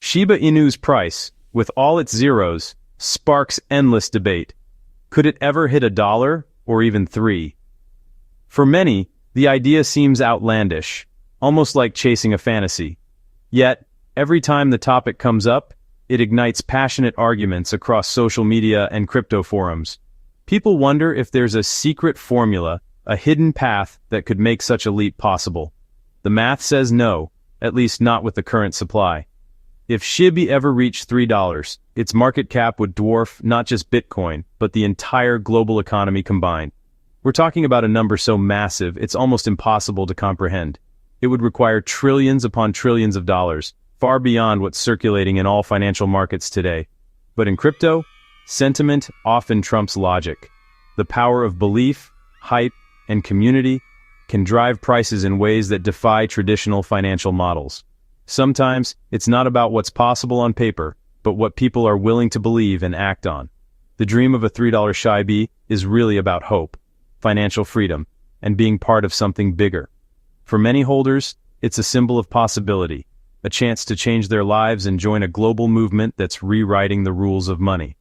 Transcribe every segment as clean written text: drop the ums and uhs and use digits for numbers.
Shiba Inu's price, with all its zeros, sparks endless debate. Could it ever hit $1 or even 3? For many, the idea seems outlandish, almost like chasing a fantasy. Yet, every time the topic comes up, it ignites passionate arguments across social media and crypto forums. People wonder if there's a secret formula, a hidden path that could make such a leap possible. The math says no, at least not with the current supply. If SHIB ever reached $3, its market cap would dwarf not just Bitcoin, but the entire global economy combined. We're talking about a number so massive it's almost impossible to comprehend. It would require trillions upon trillions of dollars, far beyond what's circulating in all financial markets today. But in crypto, sentiment often trumps logic. The power of belief, hype, and community can drive prices in ways that defy traditional financial models. Sometimes, it's not about what's possible on paper, but what people are willing to believe and act on. The dream of a $3 SHIB is really about hope, financial freedom, and being part of something bigger. For many holders, it's a symbol of possibility, a chance to change their lives and join a global movement that's rewriting the rules of money.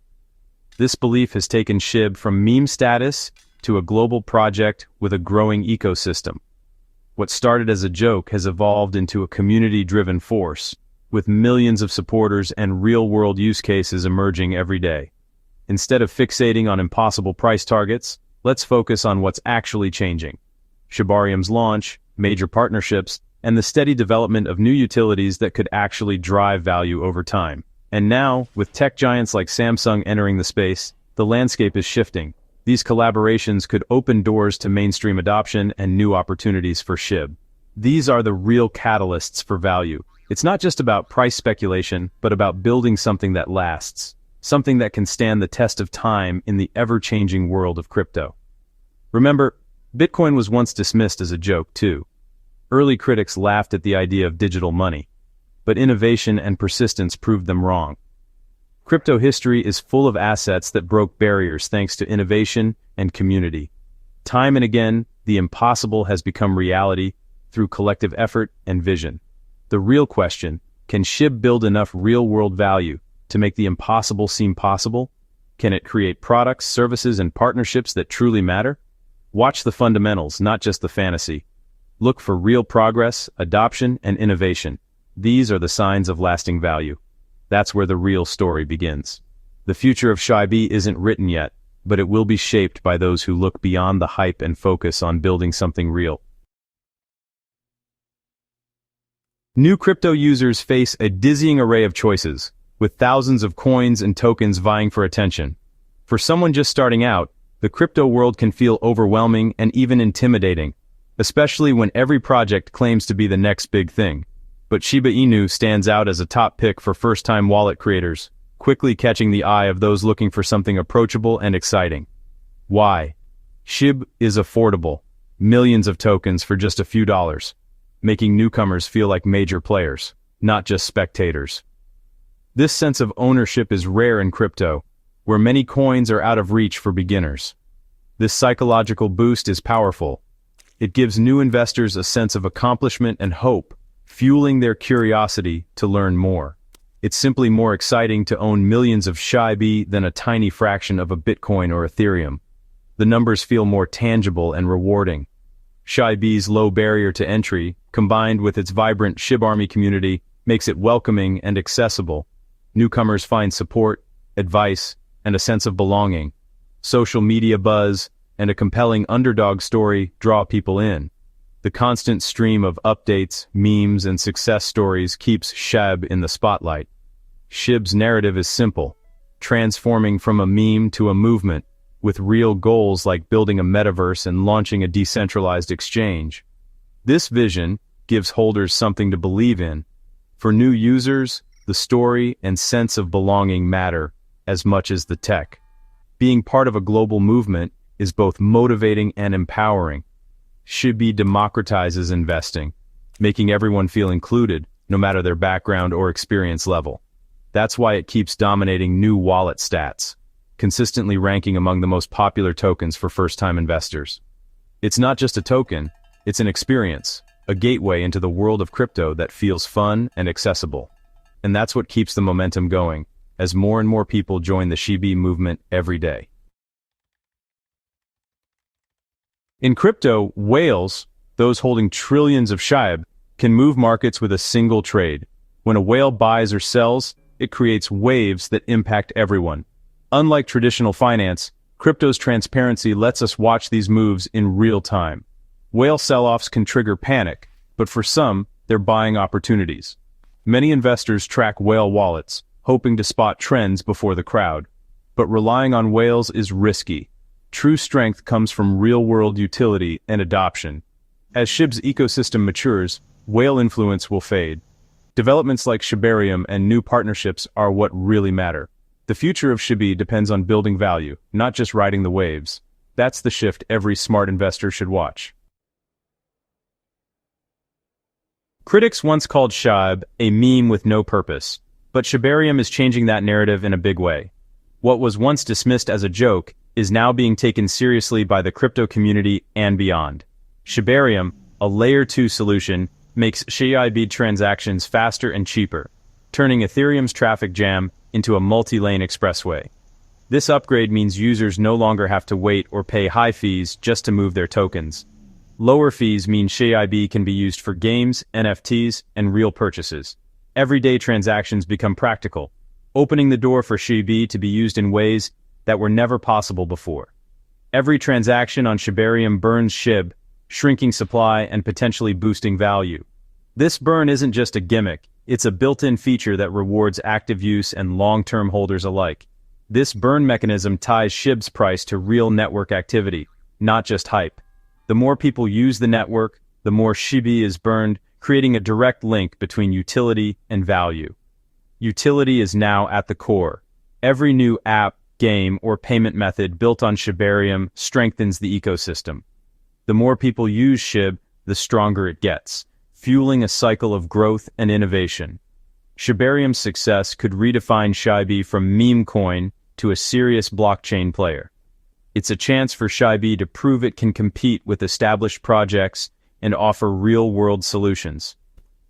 This belief has taken SHIB from meme status to a global project with a growing ecosystem. What started as a joke has evolved into a community-driven force, with millions of supporters and real-world use cases emerging every day. Instead of fixating on impossible price targets, let's focus on what's actually changing. Chibarium's launch, major partnerships, and the steady development of new utilities that could actually drive value over time. And now, with tech giants like Samsung entering the space, the landscape is shifting. These collaborations could open doors to mainstream adoption and new opportunities for SHIB. These are the real catalysts for value. It's not just about price speculation, but about building something that lasts, something that can stand the test of time in the ever-changing world of crypto. Remember, Bitcoin was once dismissed as a joke too. Early critics laughed at the idea of digital money, but innovation and persistence proved them wrong. Crypto history is full of assets that broke barriers thanks to innovation and community. Time and again, the impossible has become reality through collective effort and vision. The real question, can SHIB build enough real-world value to make the impossible seem possible? Can it create products, services, and partnerships that truly matter? Watch the fundamentals, not just the fantasy. Look for real progress, adoption, and innovation. These are the signs of lasting value. That's where the real story begins. The future of SHIB isn't written yet, but it will be shaped by those who look beyond the hype and focus on building something real. New crypto users face a dizzying array of choices, with thousands of coins and tokens vying for attention. For someone just starting out, the crypto world can feel overwhelming and even intimidating, especially when every project claims to be the next big thing. But Shiba Inu stands out as a top pick for first-time wallet creators, quickly catching the eye of those looking for something approachable and exciting. Why? SHIB is affordable, millions of tokens for just a few dollars, making newcomers feel like major players, not just spectators. This sense of ownership is rare in crypto, where many coins are out of reach for beginners. This psychological boost is powerful. It gives new investors a sense of accomplishment and hope, fueling their curiosity to learn more. It's simply more exciting to own millions of SHIB than a tiny fraction of a Bitcoin or Ethereum. The numbers feel more tangible and rewarding. SHIB's low barrier to entry, combined with its vibrant SHIB army community, makes it welcoming and accessible. Newcomers find support, advice, and a sense of belonging. Social media buzz and a compelling underdog story draw people in. The constant stream of updates, memes, and success stories keeps SHIB in the spotlight. SHIB's narrative is simple, transforming from a meme to a movement, with real goals like building a metaverse and launching a decentralized exchange. This vision gives holders something to believe in. For new users, the story and sense of belonging matter as much as the tech. Being part of a global movement is both motivating and empowering. SHIB democratizes investing, making everyone feel included, no matter their background or experience level. That's why it keeps dominating new wallet stats, consistently ranking among the most popular tokens for first-time investors. It's not just a token, it's an experience, a gateway into the world of crypto that feels fun and accessible. And that's what keeps the momentum going, as more and more people join the SHIB movement every day. In crypto, whales, those holding trillions of SHIB, can move markets with a single trade. When a whale buys or sells, it creates waves that impact everyone. Unlike traditional finance, crypto's transparency lets us watch these moves in real time. Whale sell-offs can trigger panic, but for some, they're buying opportunities. Many investors track whale wallets, hoping to spot trends before the crowd. But relying on whales is risky. True strength comes from real-world utility and adoption. As SHIB's ecosystem matures, whale influence will fade. Developments like Chibarium and new partnerships are what really matter. The future of SHIB depends on building value, not just riding the waves. That's the shift every smart investor should watch. Critics once called SHIB a meme with no purpose, but Chibarium is changing that narrative in a big way. What was once dismissed as a joke is now being taken seriously by the crypto community and beyond. Chibarium, a Layer 2 solution, makes SHIB transactions faster and cheaper, turning Ethereum's traffic jam into a multi-lane expressway. This upgrade means users no longer have to wait or pay high fees just to move their tokens. Lower fees mean SHIB can be used for games, NFTs, and real purchases. Everyday transactions become practical, opening the door for SHIB to be used in ways that were never possible before. Every transaction on Chibarium burns SHIB, shrinking supply and potentially boosting value. This burn isn't just a gimmick, it's a built-in feature that rewards active use and long-term holders alike. This burn mechanism ties SHIB's price to real network activity, not just hype. The more people use the network, the more SHIB is burned, creating a direct link between utility and value. Utility is now at the core. Every new app, game, or payment method built on Chibarium strengthens the ecosystem. The more people use SHIB, the stronger it gets, fueling a cycle of growth and innovation. Chibarium's success could redefine SHIB from meme coin to a serious blockchain player. It's a chance for SHIB to prove it can compete with established projects and offer real-world solutions.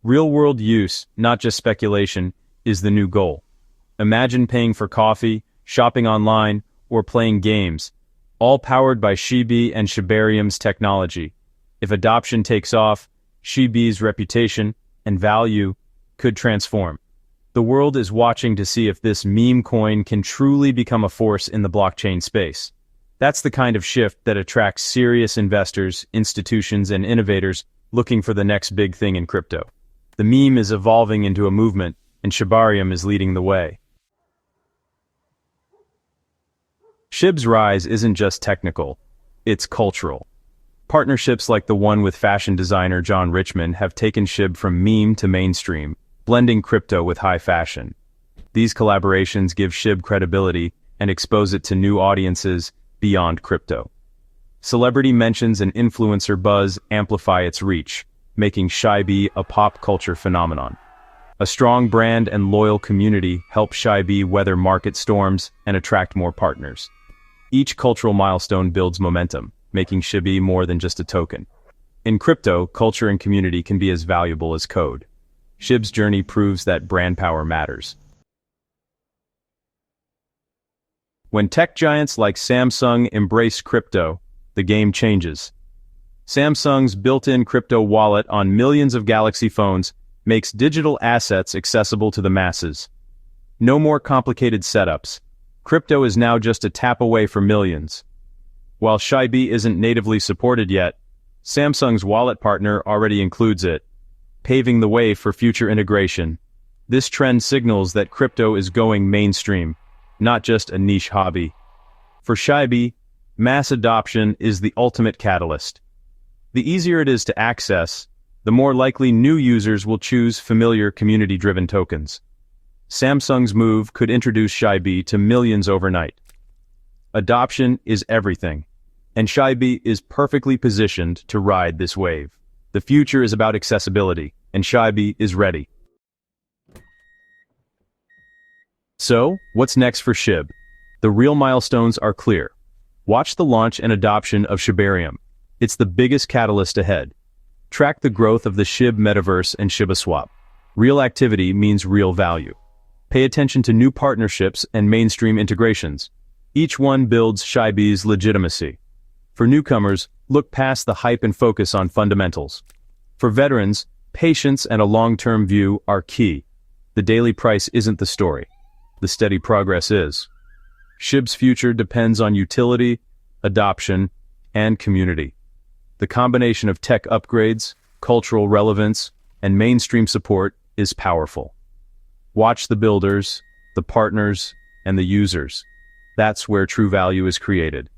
Real-world use, not just speculation, is the new goal. Imagine paying for coffee, shopping online, or playing games, all powered by SHIB and Chibarium's technology. If adoption takes off, SHIB's reputation and value could transform. The world is watching to see if this meme coin can truly become a force in the blockchain space. That's the kind of shift that attracts serious investors, institutions, and innovators looking for the next big thing in crypto. The meme is evolving into a movement, and Chibarium is leading the way. SHIB's rise isn't just technical, it's cultural. Partnerships like the one with fashion designer John Richmond have taken SHIB from meme to mainstream, blending crypto with high fashion. These collaborations give SHIB credibility and expose it to new audiences beyond crypto. Celebrity mentions and influencer buzz amplify its reach, making SHIB a pop culture phenomenon. A strong brand and loyal community help SHIB weather market storms and attract more partners. Each cultural milestone builds momentum, making SHIB more than just a token. In crypto, culture and community can be as valuable as code. SHIB's journey proves that brand power matters. When tech giants like Samsung embrace crypto, the game changes. Samsung's built-in crypto wallet on millions of Galaxy phones makes digital assets accessible to the masses. No more complicated setups. Crypto is now just a tap away for millions. While SHIB isn't natively supported yet, Samsung's wallet partner already includes it, paving the way for future integration. This trend signals that crypto is going mainstream, not just a niche hobby. For SHIB, mass adoption is the ultimate catalyst. The easier it is to access, the more likely new users will choose familiar community-driven tokens. Samsung's move could introduce SHIB to millions overnight. Adoption is everything, and SHIB is perfectly positioned to ride this wave. The future is about accessibility, and SHIB is ready. So, what's next for SHIB? The real milestones are clear. Watch the launch and adoption of Chibarium. It's the biggest catalyst ahead. Track the growth of the SHIB metaverse and shibaswap. Real activity means real value. Pay attention to new partnerships and mainstream integrations. Each one builds SHIB's legitimacy. For newcomers, look past the hype and focus on fundamentals. For veterans, patience and a long-term view are key. The daily price isn't the story. The steady progress is. SHIB's future depends on utility, adoption, and community. The combination of tech upgrades, cultural relevance, and mainstream support is powerful. Watch the builders, the partners, and the users. That's where true value is created.